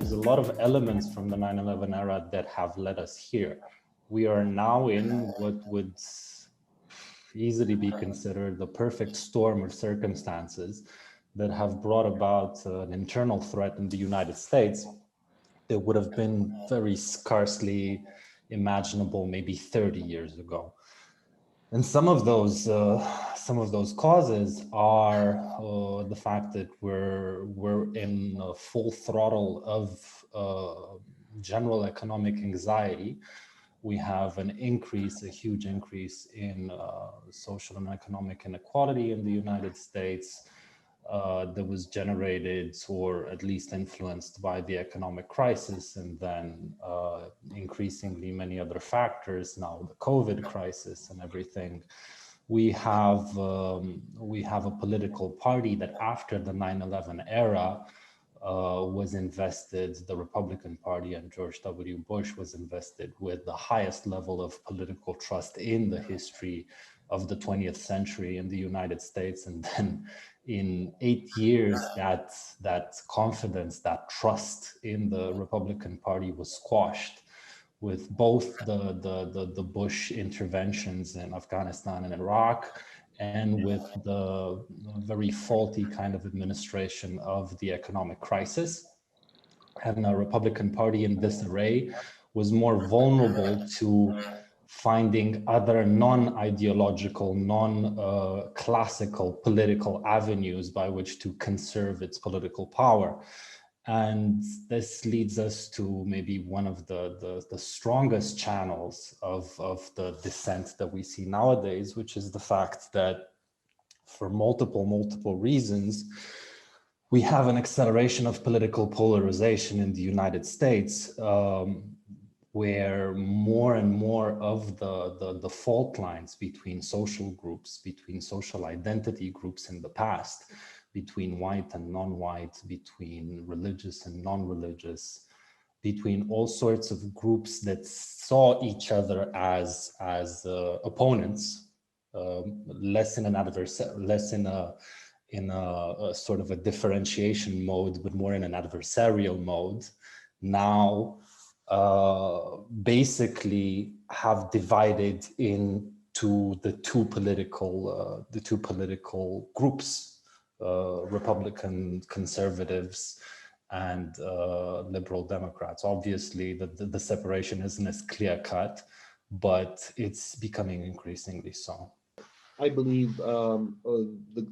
there's a lot of elements from the 9/11 era that have led us here. We are now in what would easily be considered the perfect storm of circumstances that have brought about an internal threat in the United States that would have been very scarcely imaginable maybe 30 years ago. And some of those causes are the fact that we're in a full throttle of general economic anxiety. We have a huge increase in social and economic inequality in the United States that was generated or at least influenced by the economic crisis, and then increasingly many other factors, now the COVID crisis and everything. We have a political party that after the 9/11 era was invested, the Republican Party and George W. Bush was invested with the highest level of political trust in the history of the 20th century in the United States. And then in 8 years, that confidence, that trust in the Republican Party was squashed with both the Bush interventions in Afghanistan and Iraq, and with the very faulty kind of administration of the economic crisis. And the Republican Party in this array was more vulnerable to finding other non-ideological, non-classical political avenues by which to conserve its political power. And this leads us to maybe one of the strongest channels of the dissent that we see nowadays, which is the fact that for multiple reasons, we have an acceleration of political polarization in the United States, where more and more of the fault lines between social groups, between social identity groups in the past, between white and non-white, between religious and non-religious, between all sorts of groups that saw each other as opponents, less in an less in a sort of a differentiation mode, but more in an adversarial mode, now basically have divided into the two political groups. Republican conservatives and liberal Democrats. Obviously, the separation isn't as clear cut, but it's becoming increasingly so. I believe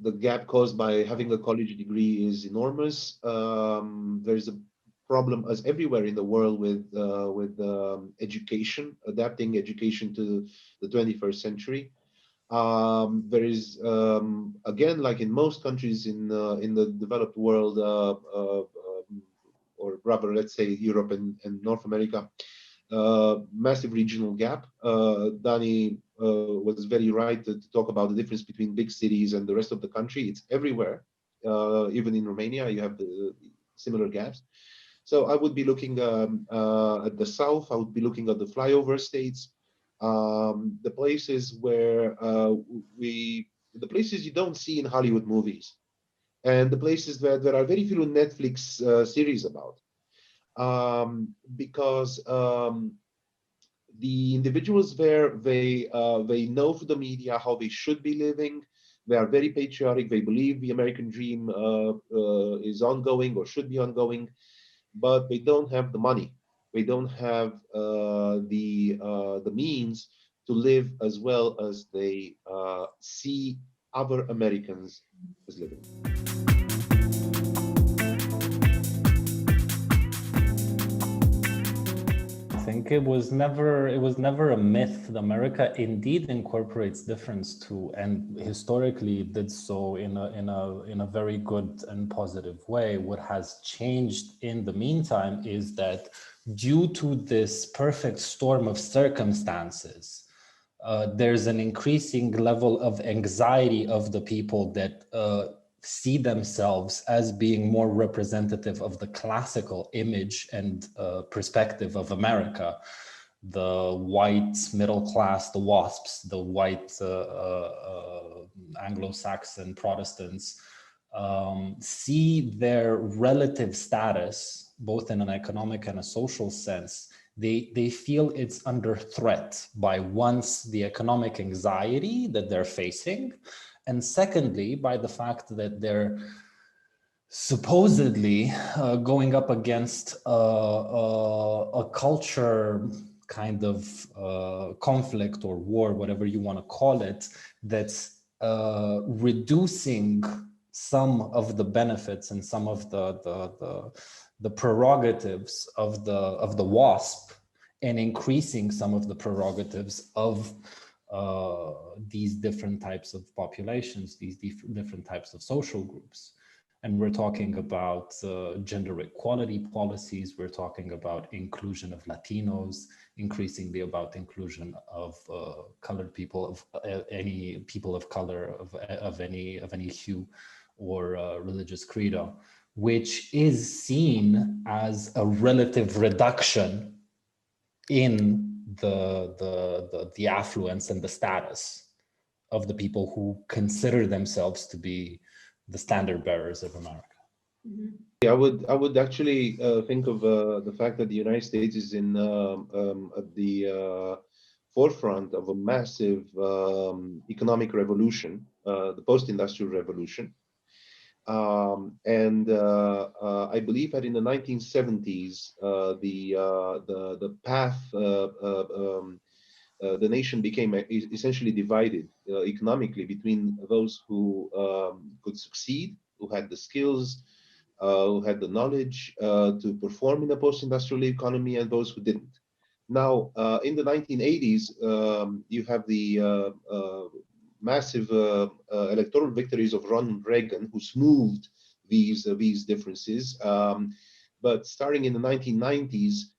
the gap caused by having a college degree is enormous. There's a problem, as everywhere in the world, with education, adapting education to the 21st century. There is, again, like in most countries in the developed world, or rather, let's say Europe and North America, massive regional gap. Dani was very right to talk about the difference between big cities and the rest of the country. It's everywhere. Even in Romania, you have the similar gaps. So I would be looking at the south. I would be looking at the flyover states. The places where the places you don't see in Hollywood movies, and the places that there are very few Netflix series about, because the individuals there, they know through the media how they should be living. They are very patriotic. They believe the American dream is ongoing or should be ongoing, but they don't have the money. They don't have the means to live as well as they see other Americans as living. I think it was never a myth. America indeed incorporates difference too, and historically did so in a very good and positive way. What has changed in the meantime is that due to this perfect storm of circumstances, there's an increasing level of anxiety of the people that see themselves as being more representative of the classical image and perspective of America. The white middle class, the WASPs, the white Anglo-Saxon Protestants, see their relative status, both in an economic and a social sense, they feel it's under threat by once the economic anxiety that they're facing, and secondly, by the fact that they're supposedly going up against a culture kind of conflict or war, whatever you want to call it, that's reducing some of the benefits and some of the prerogatives of the WASP, and increasing some of the prerogatives of these different types of populations, these different types of social groups. And we're talking about gender equality policies. We're talking about inclusion of Latinos, increasingly about inclusion of colored people, of any people of color, of any hue or religious credo, which is seen as a relative reduction in the affluence and the status of the people who consider themselves to be the standard bearers of America. I would actually think of the fact that the United States is at the forefront of a massive economic revolution, the post-industrial revolution. I believe that in the 1970s, the path the nation became essentially divided economically between those who could succeed, who had the skills, who had the knowledge to perform in a post-industrial economy, and those who didn't. Now, in the 1980s, you have the massive electoral victories of Ronald Reagan, who smoothed these differences. But starting in the 1990s,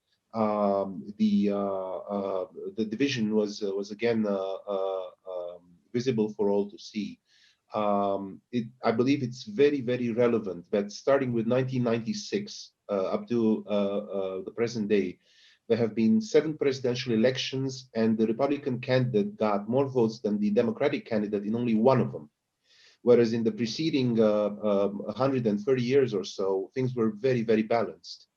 the division was again visible for all to see. I believe it's very, very relevant that starting with 1996 up to the present day, there have been 7 presidential elections, and the Republican candidate got more votes than the Democratic candidate in only one of them. Whereas in the preceding 130 years or so, things were very, very balanced.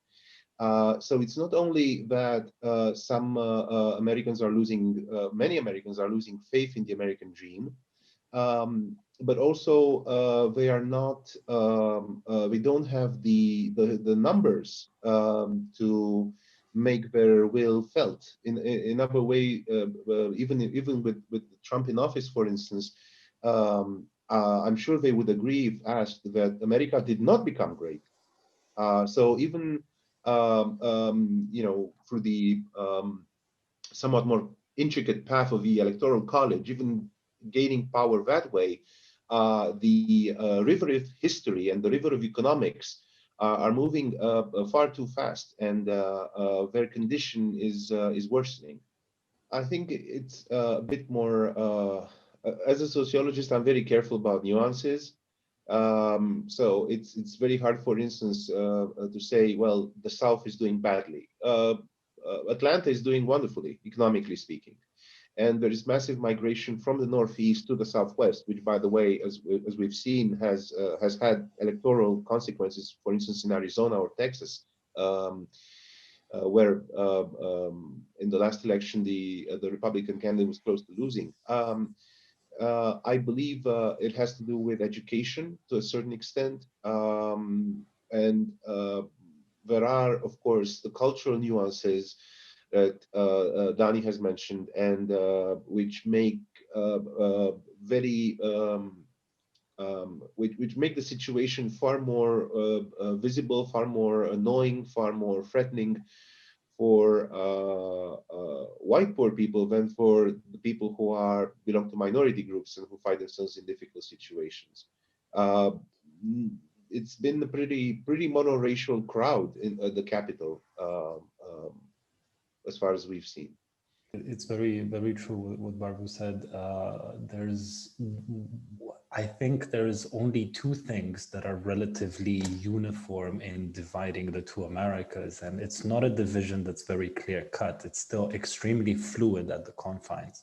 So it's not only that some Americans are losing, many Americans are losing faith in the American dream, but also they are not, we don't have the numbers to make their will felt. In other way, even with Trump in office, for instance, I'm sure they would agree if asked that America did not become great. So even through the somewhat more intricate path of the electoral college, even gaining power that way, the river of history and the river of economics are moving far too fast, and their condition is worsening. I think it's a bit more. As a sociologist, I'm very careful about nuances. So it's very hard, for instance, to say, well, the South is doing badly. Atlanta is doing wonderfully, economically speaking. And there is massive migration from the Northeast to the Southwest, which, by the way, as we've seen, has had electoral consequences, for instance, in Arizona or Texas, where in the last election, the Republican candidate was close to losing. I believe it has to do with education to a certain extent. And there are, of course, the cultural nuances that Dani has mentioned, and which make which make the situation far more visible, far more annoying, far more threatening for white poor people than for the people who belong to minority groups and who find themselves in difficult situations. It's been a pretty monoracial crowd in the capital, as far as we've seen. It's very, very true what Barbu said. I think there's only 2 things that are relatively uniform in dividing the 2 Americas, and it's not a division that's very clear cut. It's still extremely fluid at the confines.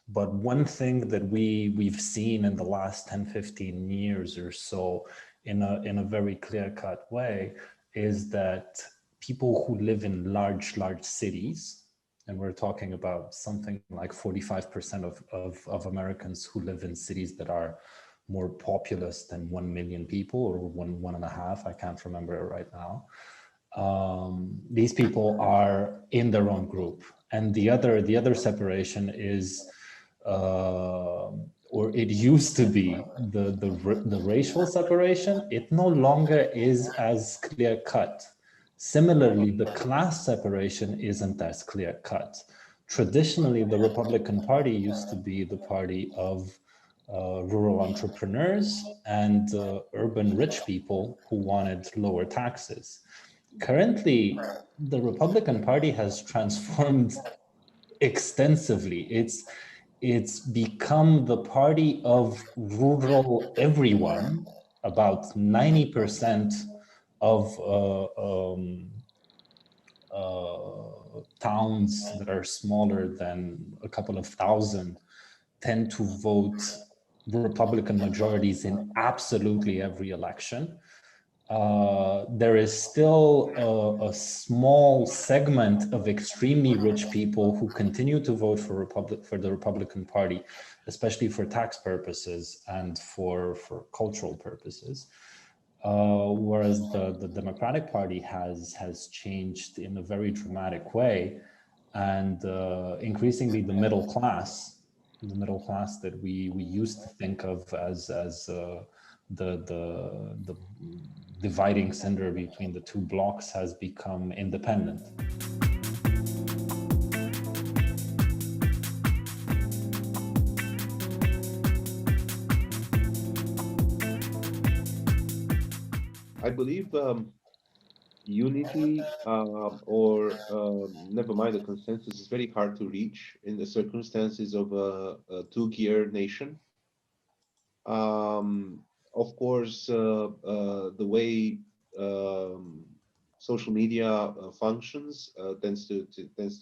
But one thing that we've seen in the last 10, 15 years or so in a very clear-cut way is that people who live in large cities, and we're talking about something like 45% of Americans who live in cities that are more populous than 1 million people, or 1.5, I can't remember it right now. These people are in their own group. And the other separation is, or it used to be, the racial separation. It no longer is as clear cut. Similarly, the class separation isn't as clear cut. Traditionally, the Republican Party used to be the party of rural entrepreneurs and urban rich people who wanted lower taxes. Currently, the Republican Party has transformed extensively. It's become the party of rural everyone. About 90% of towns that are smaller than a couple of thousand tend to vote Republican majorities in absolutely every election. There is still a small segment of extremely rich people who continue to vote for the Republican Party, especially for tax purposes and for cultural purposes. Whereas the Democratic Party has changed in a very dramatic way, and increasingly the middle class that we used to think of as the dividing center between the two blocks has become independent. I believe unity or never mind the consensus is very hard to reach in the circumstances of a two-gear nation. Of course, the way social media functions tends to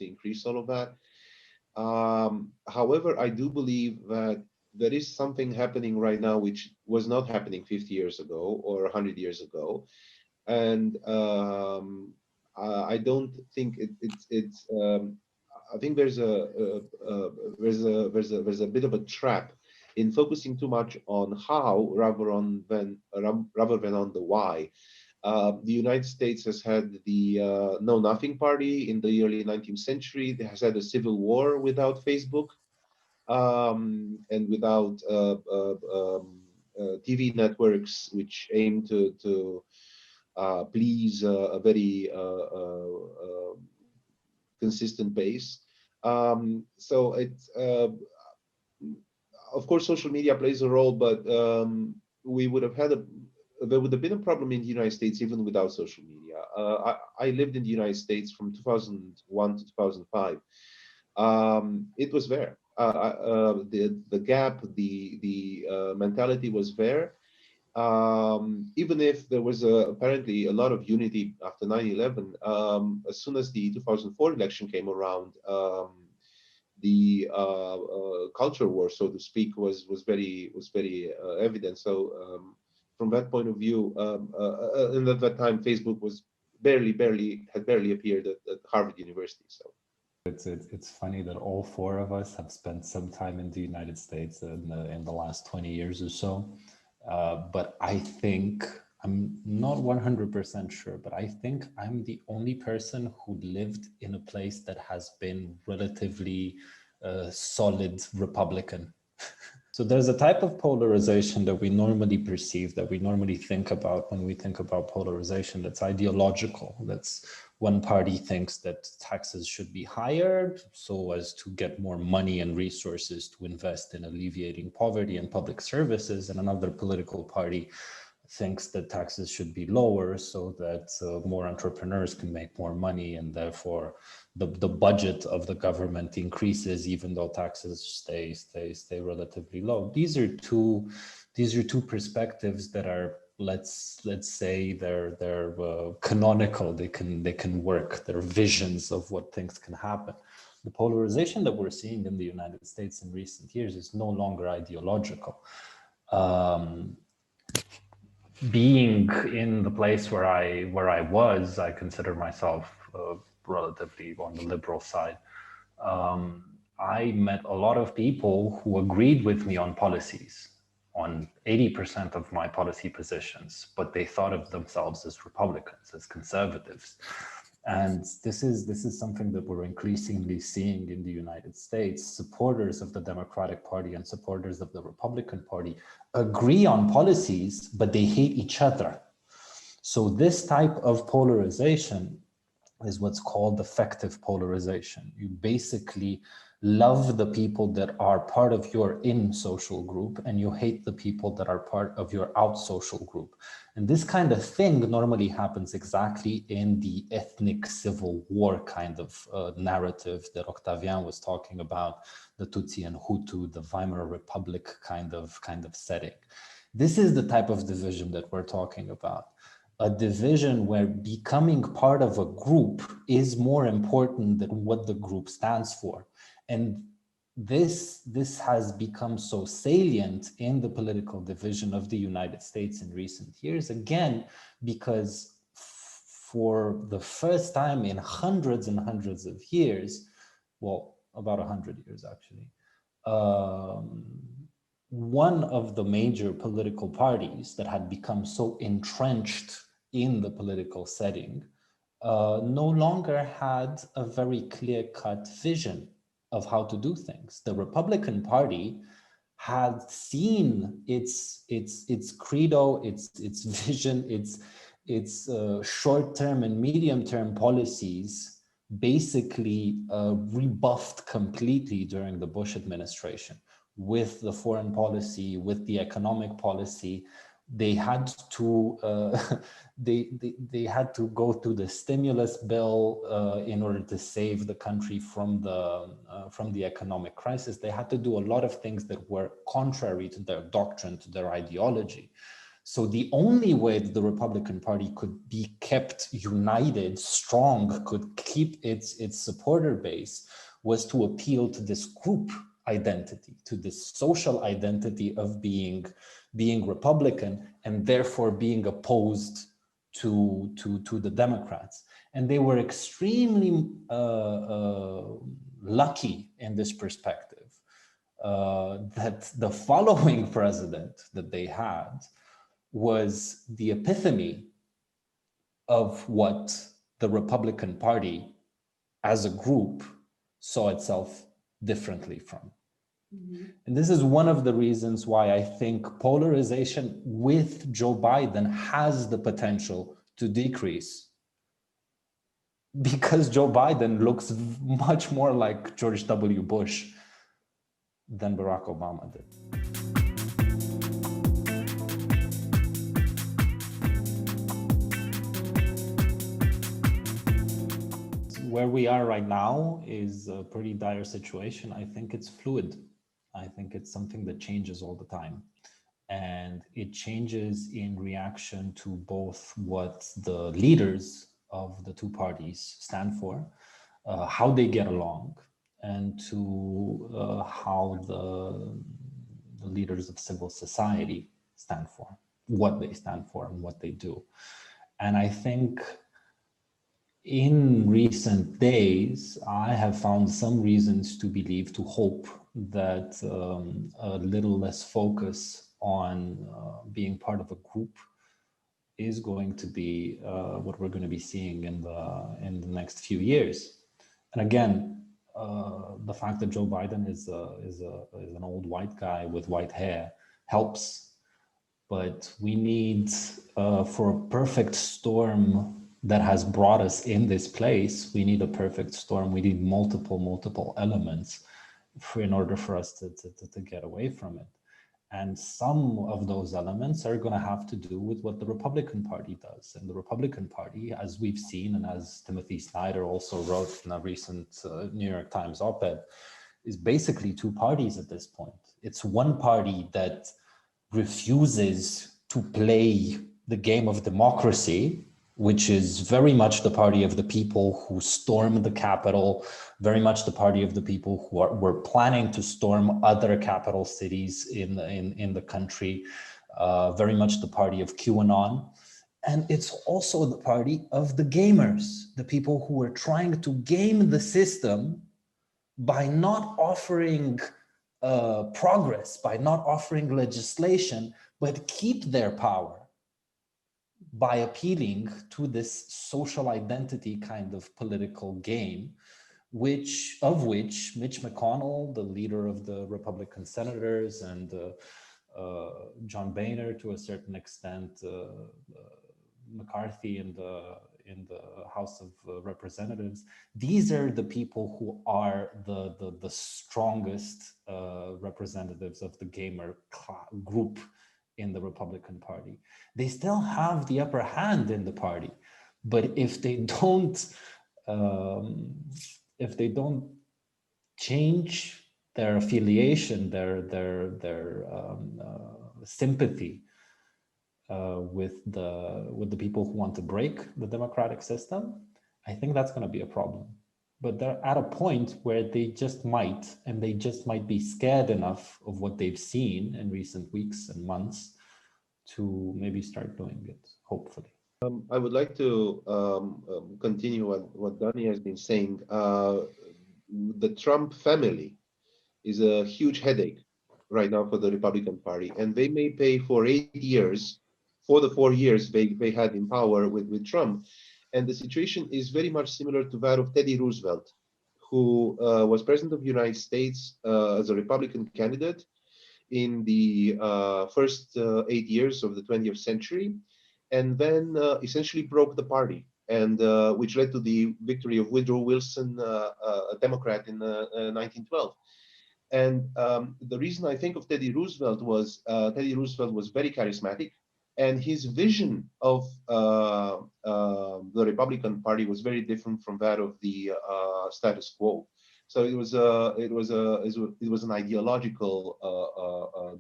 increase all of that. However, I do believe that there is something happening right now which was not happening 50 years ago or 100 years ago, and I don't think it's. I think there's a bit of a trap in focusing too much on how rather than on the why. The United States has had the Know Nothing Party in the early 19th century. It has had a civil war without Facebook and without TV networks which aim to please a very consistent base. So it's of course social media plays a role, but we would have had there would have been a problem in the United States even without social media. I lived in the United States from 2001 to 2005. It was there. The gap, the mentality was there. Even if there was apparently a lot of unity after 9/11, as soon as the 2004 election came around, the culture war, so to speak, was very evident. So from that point of view, and at that time, Facebook was had barely appeared at Harvard University. So. It's funny that all four of us have spent some time in the United States in the last 20 years or so. But I think, I'm not 100% sure, but I think I'm the only person who lived in a place that has been relatively solid Republican. So there's a type of polarization that we normally perceive, that we normally think about when we think about polarization, that's ideological. That's one party thinks that taxes should be higher so as to get more money and resources to invest in alleviating poverty and public services, and another political party thinks that taxes should be lower so that more entrepreneurs can make more money, and therefore the budget of the government increases even though taxes stay relatively low. These are two perspectives that are, let's say they're canonical. They can work. They're visions of what things can happen. The polarization that we're seeing in the United States in recent years is no longer ideological. being in the place where I was, I consider myself relatively on the liberal side. I met a lot of people who agreed with me on policies, on 80% of my policy positions, but they thought of themselves as Republicans, as conservatives. And this is something that we're increasingly seeing in the United States. Supporters of the Democratic Party and supporters of the Republican Party agree on policies, but they hate each other. So this type of polarization is what's called effective polarization. You basically love the people that are part of your in social group and you hate the people that are part of your out social group. And this kind of thing normally happens exactly in the ethnic civil war kind of narrative that Octavian was talking about, the Tutsi and Hutu, the Weimar Republic kind of setting. This is the type of division that we're talking about. A division where becoming part of a group is more important than what the group stands for. And this has become so salient in the political division of the United States in recent years, again, because for the first time in hundreds and hundreds of years, well, about 100 years actually, one of the major political parties that had become so entrenched in the political setting no longer had a very clear-cut vision of how to do things. The Republican Party had seen its credo, its vision, its short-term and medium-term policies basically rebuffed completely during the Bush administration. With the foreign policy, with the economic policy, they had to they had to go through the stimulus bill in order to save the country from the economic crisis. They had to do a lot of things that were contrary to their doctrine, to their ideology. So the only way that the Republican Party could be kept united, strong, could keep its supporter base, was to appeal to this group identity, to this social identity of being Republican and therefore being opposed to the Democrats. And they were extremely lucky in this perspective, that the following president that they had was the epitome of what the Republican Party as a group saw itself differently from. And this is one of the reasons why I think polarization with Joe Biden has the potential to decrease. Because Joe Biden looks much more like George W. Bush than Barack Obama did. Where we are right now is a pretty dire situation. I think it's fluid. I think it's something that changes all the time. And it changes in reaction to both what the leaders of the two parties stand for, how they get along, and to how the leaders of civil society stand for, what they stand for and what they do. And I think in recent days, I have found some reasons to believe, to hope that a little less focus on being part of a group is going to be what we're going to be seeing in the next few years. And again, the fact that Joe Biden is an old white guy with white hair helps, but we need for a perfect storm that has brought us in this place, we need a perfect storm. We need multiple elements in order for us to get away from it. And some of those elements are going to have to do with what the Republican Party does. And the Republican Party, as we've seen, and as Timothy Snyder also wrote in a recent New York Times op-ed, is basically two parties at this point. It's one party that refuses to play the game of democracy, which is very much the party of the people who stormed the Capitol, very much the party of the people who were planning to storm other capital cities in the country, very much the party of QAnon. And it's also the party of the gamers, the people who are trying to game the system by not offering progress, by not offering legislation, but keep their power by appealing to this social identity kind of political game, which Mitch McConnell, the leader of the Republican senators, and John Boehner, to a certain extent, McCarthy in the House of Representatives, these are the people who are the strongest representatives of the gamer group in the Republican Party. They still have the upper hand in the party, but if they don't change their affiliation, their sympathy with the people who want to break the democratic system, I think that's going to be a problem. But they're at a point where they just might be scared enough of what they've seen in recent weeks and months to maybe start doing it, hopefully. I would like to continue what Dani has been saying. The Trump family is a huge headache right now for the Republican Party, and they may pay for 8 years for the 4 years they had in power with Trump. And the situation is very much similar to that of Teddy Roosevelt, who was president of the United States as a Republican candidate in the first 8 years of the 20th century, and then essentially broke the party, and which led to the victory of Woodrow Wilson, a Democrat, in 1912. And the reason I think of Teddy Roosevelt was very charismatic, and his vision of the Republican Party was very different from that of the status quo. So it was an ideological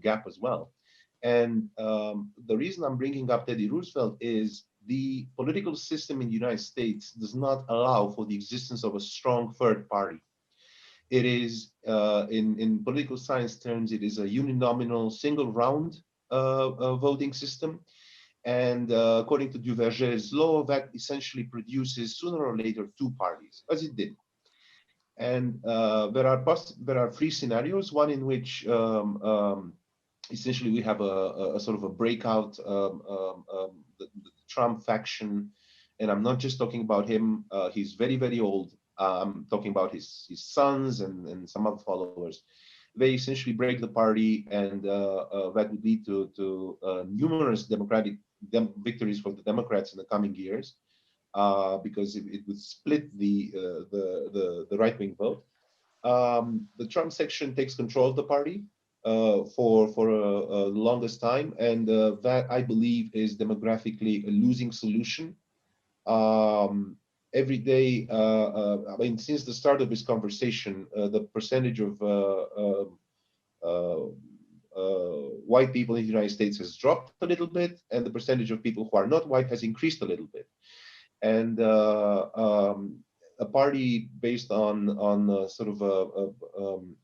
gap as well. And the reason I'm bringing up Teddy Roosevelt is the political system in the United States does not allow for the existence of a strong third party. It is, in political science terms, it is a uninominal single round voting system. And according to Duverger's law, that essentially produces sooner or later two parties, as it did. And there are three scenarios. One in which essentially we have a sort of a breakout, the Trump faction, and I'm not just talking about him. He's very, very old. I'm talking about his sons and some other followers. They essentially break the party, and that would lead to numerous democratic victories for the Democrats in the coming years, because it would split the right-wing vote. The Trump section takes control of the party for the longest time, and that, I believe, is demographically a losing solution. Every day, I mean, since the start of this conversation, the percentage of white people in the United States has dropped a little bit, and the percentage of people who are not white has increased a little bit. And a party based on sort of a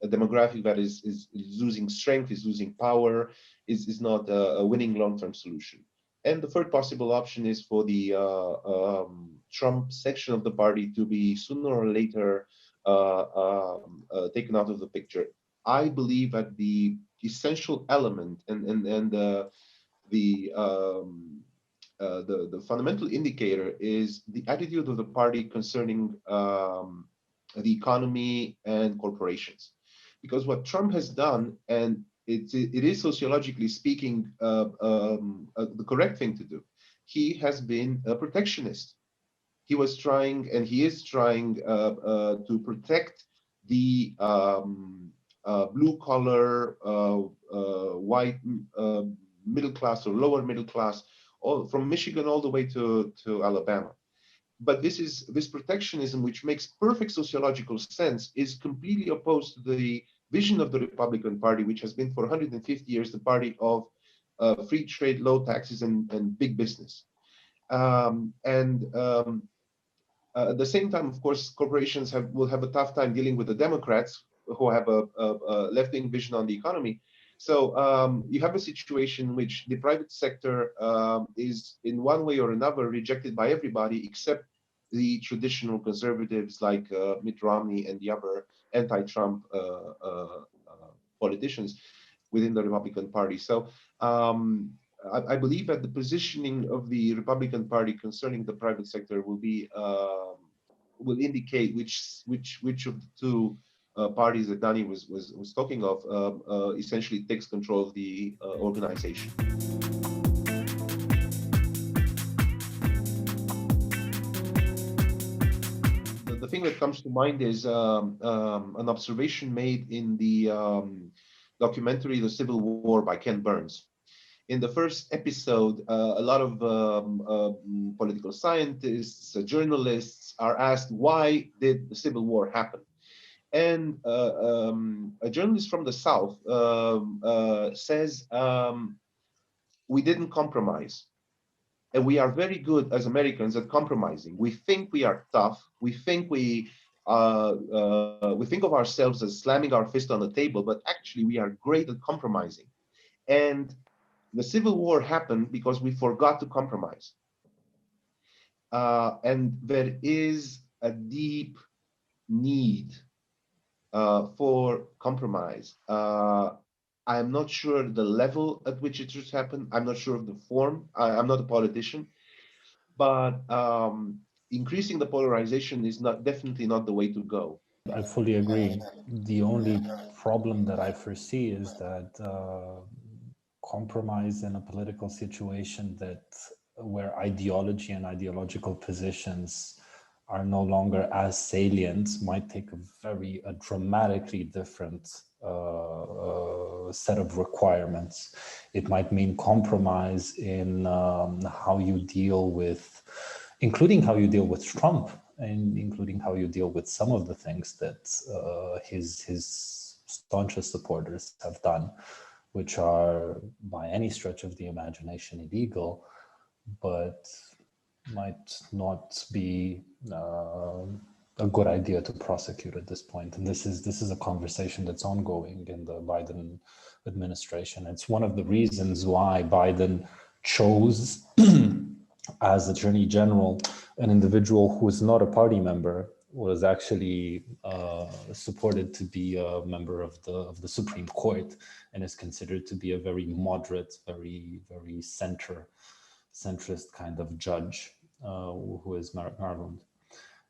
demographic that is losing strength, is losing power, is not a winning long-term solution. And the third possible option is for the Trump section of the party to be sooner or later taken out of the picture. I believe that the essential element and the fundamental indicator is the attitude of the party concerning the economy and corporations. Because what Trump has done, and it is sociologically speaking the correct thing to do, he has been a protectionist. He was trying, and he is trying, to protect the blue collar, white middle class or lower middle class, all from Michigan all the way to Alabama. But this protectionism, which makes perfect sociological sense, is completely opposed to the vision of the Republican Party, which has been for 150 years the party of free trade, low taxes, and big business. At the same time, of course, corporations will have a tough time dealing with the Democrats, who have a left-wing vision on the economy. So you have a situation in which the private sector is in one way or another rejected by everybody except the traditional conservatives like Mitt Romney and the other anti-Trump politicians within the Republican Party. So I believe that the positioning of the Republican Party concerning the private sector will indicate which of the two parties that Dani was talking of essentially takes control of the organization. The thing that comes to mind is an observation made in the documentary The Civil War by Ken Burns. In the first episode, a lot of political scientists, journalists are asked, why did the Civil War happen? And a journalist from the South says, we didn't compromise. And we are very good as Americans at compromising. We think we are tough. We think we think of ourselves as slamming our fist on the table, but actually we are great at compromising. And the Civil War happened because we forgot to compromise. And there is a deep need for compromise. I am not sure the level at which it should happen. I'm not sure of the form. I'm not a politician, but increasing the polarization is definitely not the way to go. I fully agree. The only problem that I foresee is that compromise in a political situation where ideology and ideological positions are no longer as salient might take a dramatically different set of requirements. It might mean compromise in how you deal with, including how you deal with Trump, and including how you deal with some of the things that his staunchest supporters have done, which are by any stretch of the imagination illegal, but might not be a good idea to prosecute at this point. And this is a conversation that's ongoing in the Biden administration. It's one of the reasons why Biden chose as Attorney General an individual who is not a party member, was actually supported to be a member of the Supreme Court, and is considered to be a very moderate, very centrist kind of judge, who is Maryland.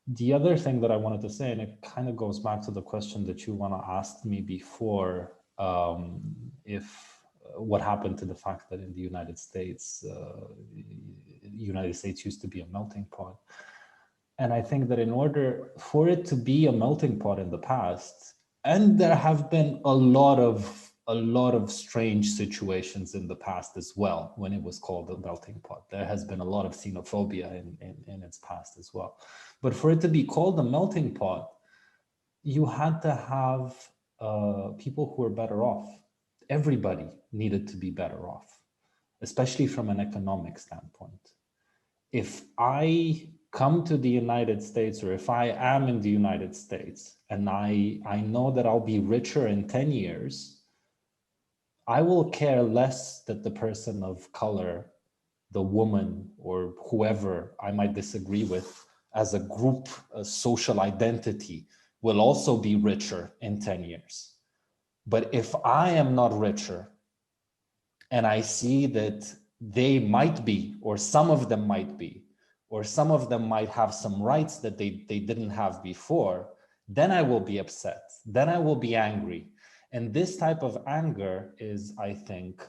The other thing that I wanted to say, and it kind of goes back to the question that you want to ask me before, what happened to the fact that in the United States used to be a melting pot. And I think that in order for it to be a melting pot in the past, and there have been a lot of strange situations in the past as well, when it was called a melting pot. There has been a lot of xenophobia in its past as well. But for it to be called a melting pot, you had to have people who were better off. Everybody needed to be better off, especially from an economic standpoint. If I come to the United States, or if I am in the United States and I know that I'll be richer in 10 years, I will care less that the person of color, the woman, or whoever I might disagree with as a group, a social identity, will also be richer in 10 years. But if I am not richer, and I see that they might be, or some of them might be, or some of them might have some rights that they didn't have before, then I will be upset. Then I will be angry. And this type of anger is, I think,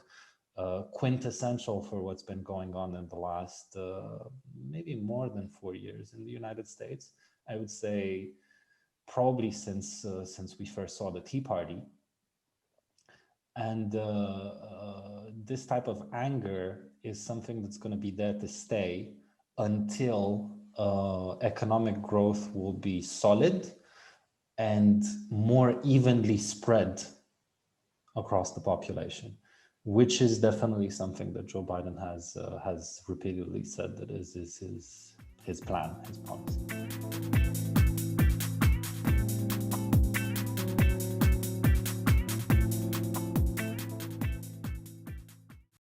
quintessential for what's been going on in the last maybe more than 4 years in the United States. I would say probably since we first saw the Tea Party. And this type of anger is something that's going to be there to stay until economic growth will be solid and more evenly spread across the population, which is definitely something that Joe Biden has repeatedly said that is his plan, his policy.